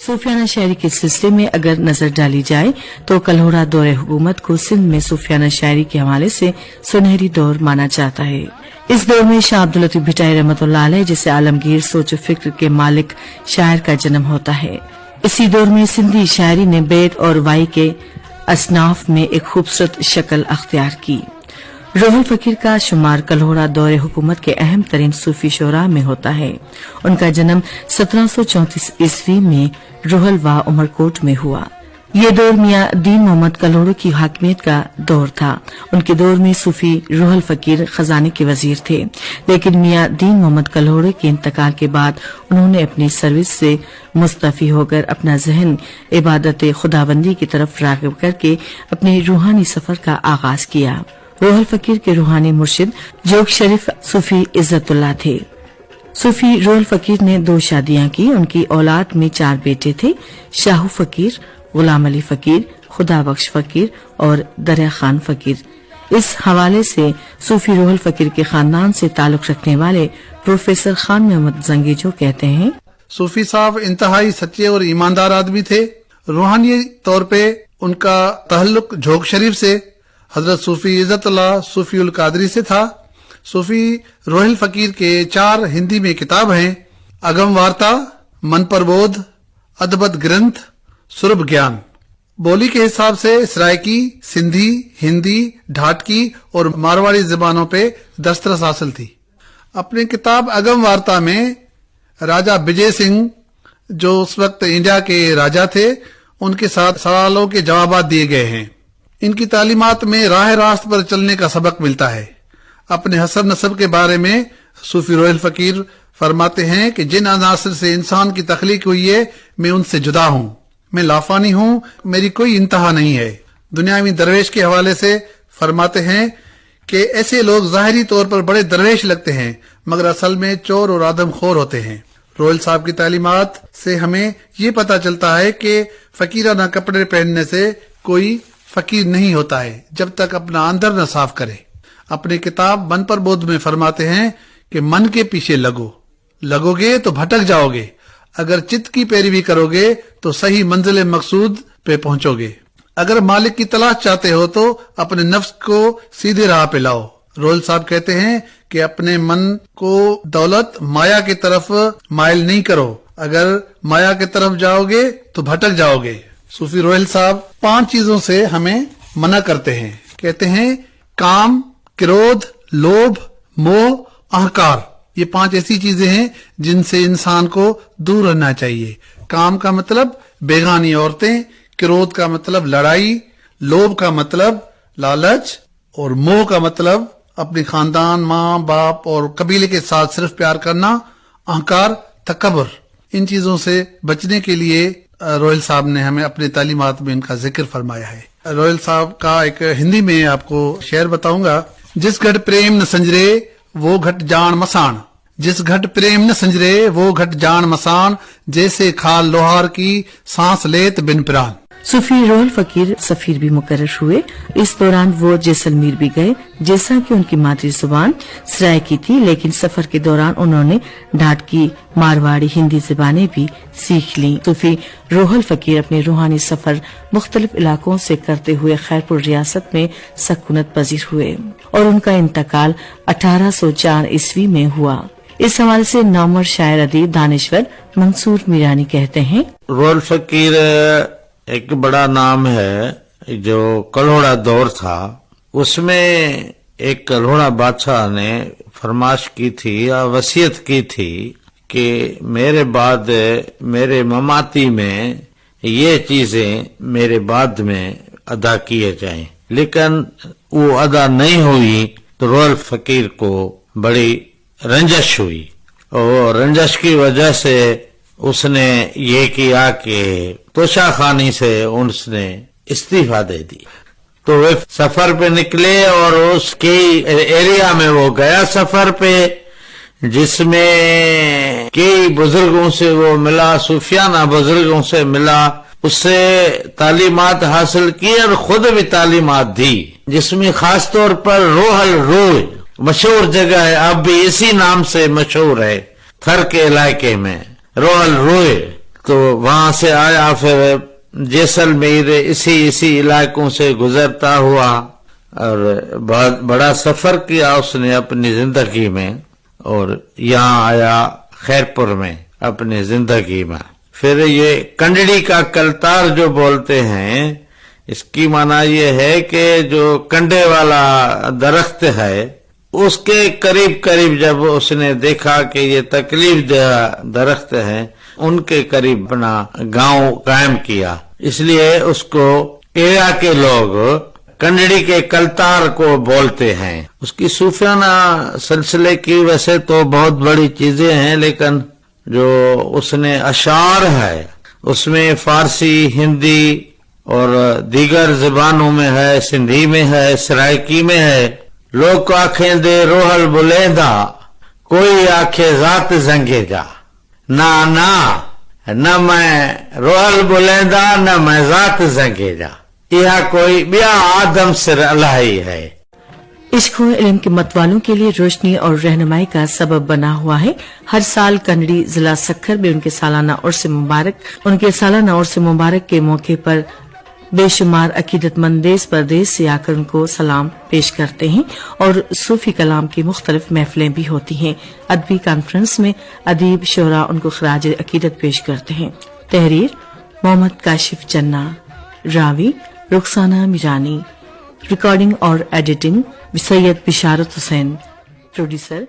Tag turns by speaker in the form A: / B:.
A: सूफियाना शायरी के सिलसिले में अगर नजर डाली जाए तो कल्होड़ा दौर हुकूमत को सिंध में सूफियाना शायरी के हवाले से सुनहरी दौर माना जाता है। इस दौर में शाह अब्दुल लतीफ भिटाई रहमतुल्लाह अलैह जैसे आलमगीर सोच फिक्र के मालिक शायर का जन्म होता है। इसी दौर में सिंधी शायरी ने बैत और वाई के असनाफ में एक खूबसूरत शक्ल अख्तियार की। रोहुल फकीर का शुमार कल्होड़ा दौरे हुकूमत के अहम तरीन सूफी शोरा में होता है। उनका जन्म 1734 ईस्वी में रोहल व उमरकोट में हुआ। ये दौर मियां दीन मोहम्मद कल्होड़ो की हाकिमियत का दौर था। उनके दौर में सूफी रोहल फकीर खजाने के वजीर थे, लेकिन मियां दीन मोहम्मद कल्होड़ो के इंतकाल के बाद उन्होंने अपनी सर्विस से मुस्तफी होकर अपना जहन इबादत खुदाबंदी की तरफ राग़िब करके अपने रूहानी सफर का आगाज किया। रोहल फकीर के रूहानी मुर्शिद जोग शरीफ सूफी इज्जतुल्लाह थे। सूफी रोहल फकीर ने 2 शादियां की। उनकी औलाद में 4 बेटे थे, शाहू फकीर, गुलाम अली फकीर, खुदा बख्श फकीर और दरिया खान फकीर। इस हवाले से सूफी रोहल फकीर के खानदान से ताल्लुक रखने वाले प्रोफेसर खान मोहम्मद जंगीजो कहते हैं,
B: सूफी साहब इंतहाई सच्चे और ईमानदार आदमी थे। रूहानी तौर पे उनका तहल्लुक जोग शरीफ से हजरत सूफी इज्जतुल्लाह सूफी उल कादरी से था। सूफी रोहिल फकीर के 4 हिंदी में किताब हैं, अगम वार्ता, मन प्रबोध, अदबत ग्रंथ, सुरभ ज्ञान। बोली के हिसाब से सरायकी, सिंधी, हिंदी, ढाटकी और मारवाड़ी जबानों पे दस्तरस हासिल थी। अपनी किताब अगम वार्ता में राजा विजय सिंह, जो उस वक्त इंडिया के राजा थे, उनके साथ सवालों के जवाब दिए गए हैं। इनकी तालीमात में राह रास्त पर चलने का सबक मिलता है। अपने हसब नसब के बारे में सूफी रोहिल फकीर फरमाते हैं कि जिन अनासर से इंसान की तख्लीक हुई है, मैं उनसे जुदा हूँ, मैं लाफानी हूँ, मेरी कोई इंतहा नहीं है। दुनियावी दरवेश के हवाले से फरमाते हैं कि ऐसे लोग जाहिरी तौर पर बड़े दरवेश लगते हैं, मगर असल में चोर और आदमखोर होते हैं। रोहिल साहब की तालीमात से हमें ये पता चलता है कि फकीराना कपड़े पहनने से कोई फकीर नहीं होता है जब तक अपना अंदर न साफ करे। अपनी किताब मन प्रबोध में फरमाते हैं कि मन के पीछे लगोगे तो भटक जाओगे, अगर चित्त की पैरवी करोगे तो सही मंजिल मकसूद पे पहुंचोगे। अगर मालिक की तलाश चाहते हो तो अपने नफ्स को सीधे राह पे लाओ। रोहिल साहब कहते हैं कि अपने मन को दौलत माया की तरफ माइल नहीं करो, अगर माया की तरफ जाओगे तो भटक जाओगे। सूफी रोहिल साहब 5 चीजों से हमें मना करते हैं। कहते हैं काम, क्रोध, लोभ, मोह, अहंकार, ये 5 ऐसी चीजें हैं जिनसे इंसान को दूर रहना चाहिए। काम का मतलब बेगानी औरतें, क्रोध का मतलब लड़ाई, लोभ का मतलब लालच और मोह का मतलब अपने खानदान, माँ बाप और कबीले के साथ सिर्फ प्यार करना, अहंकार, तकबर। इन चीजों से बचने के लिए रोहिल साहब ने हमें अपने तालीमात में इनका जिक्र फरमाया है। रोहिल साहब का एक हिंदी में आपको शेर बताऊंगा। जिस घट प्रेम न संजरे वो घट जान मसान, जिस घट प्रेम न संजरे वो घट जान मसान, जैसे खाल लोहार की सांस लेत बिन प्राण।
A: सूफी रोहल फकीर सफीर भी मुकर्रर हुए। इस दौरान वो जैसलमेर भी गए, जैसा कि उनकी मातृ जुबान सरायकी थी, लेकिन सफर के दौरान उन्होंने ढाटकी, मारवाड़ी, हिंदी जुबानें भी सीख ली। सूफी रोहल फकीर अपने रूहानी सफर मुख्तलिफ इलाकों से करते हुए खैरपुर रियासत में सकूनत पजीर हुए और उनका इंतकाल 1804 ईस्वी में हुआ। इस हवाले से नामवर शायर अदीब दानिश्वर मंसूर मीरानी कहते हैं,
C: रोहल फकीर एक बड़ा नाम है। जो कल्होड़ा दौर था उसमें एक कल्होड़ा बादशाह ने फरमाश की थी या वसीयत की थी कि मेरे बाद मेरे ममाती में ये चीजें मेरे बाद में अदा किए जाएं, लेकिन वो अदा नहीं हुई तो रोहल फकीर को बड़ी रंजश हुई और रंजश की वजह से उसने ये किया कि तोशा खानी से उसने इस्तीफा दे दी। तो वे सफर पे निकले और उसके एरिया में वो गया सफर पे, जिसमें कई बुजुर्गों से वो मिला, सूफियाना बुजुर्गों से मिला, उससे तालीमात हासिल की और खुद भी तालीमात दी, जिसमें खास तौर पर रोहल रोय मशहूर जगह है, अब भी इसी नाम से मशहूर है थर के इलाके में। रोहल रोय تو وہاں سے آیا، پھر جیسلمیر اسی علاقوں سے گزرتا ہوا اور بہت بڑا سفر کیا اس نے اپنی زندگی میں، اور یہاں آیا خیرپور میں اپنی زندگی میں. پھر یہ کنڈڑی کا کلتار جو بولتے ہیں، اس کی معنی یہ ہے کہ جو کنڈے والا درخت ہے اس کے قریب جب اس نے دیکھا کہ یہ تکلیف دہ درخت ہے، ان کے قریب اپنا گاؤں قائم کیا. اس لیے اس کو ایریا کے لوگ کنڈڑی کے کلتار کو بولتے ہیں. اس کی صوفیانہ سلسلے کی ویسے تو بہت بڑی چیزیں ہیں، لیکن جو اس نے اشعار ہے اس میں فارسی، ہندی اور دیگر زبانوں میں ہے، سندھی میں ہے، سرائکی میں ہے. لوگ آنکھیں دے روحل بلیندہ، کوئی آنکھیں ذات زنگے جا. نہ میں روحل بلیندہ، نہ میں ذات زنگے جا. یہ کوئی بیا آدم سر الہی ہے.
A: عشق و علم کے متوالوں کے لیے روشنی اور رہنمائی کا سبب بنا ہوا ہے. ہر سال کنڈی ضلع سکھر میں ان کے سالانہ عرس مبارک کے موقع پر بے شمار عقیدت مند دیس پردیس سے آ کر ان کو سلام پیش کرتے ہیں، اور صوفی کلام کی مختلف محفلیں بھی ہوتی ہیں. ادبی کانفرنس میں ادیب شعراء ان کو خراج عقیدت پیش کرتے ہیں. تحریر محمد کاشف چنا، راوی رخسانہ میرانی، ریکارڈنگ اور ایڈیٹنگ سید بشارت حسین، پروڈیوسر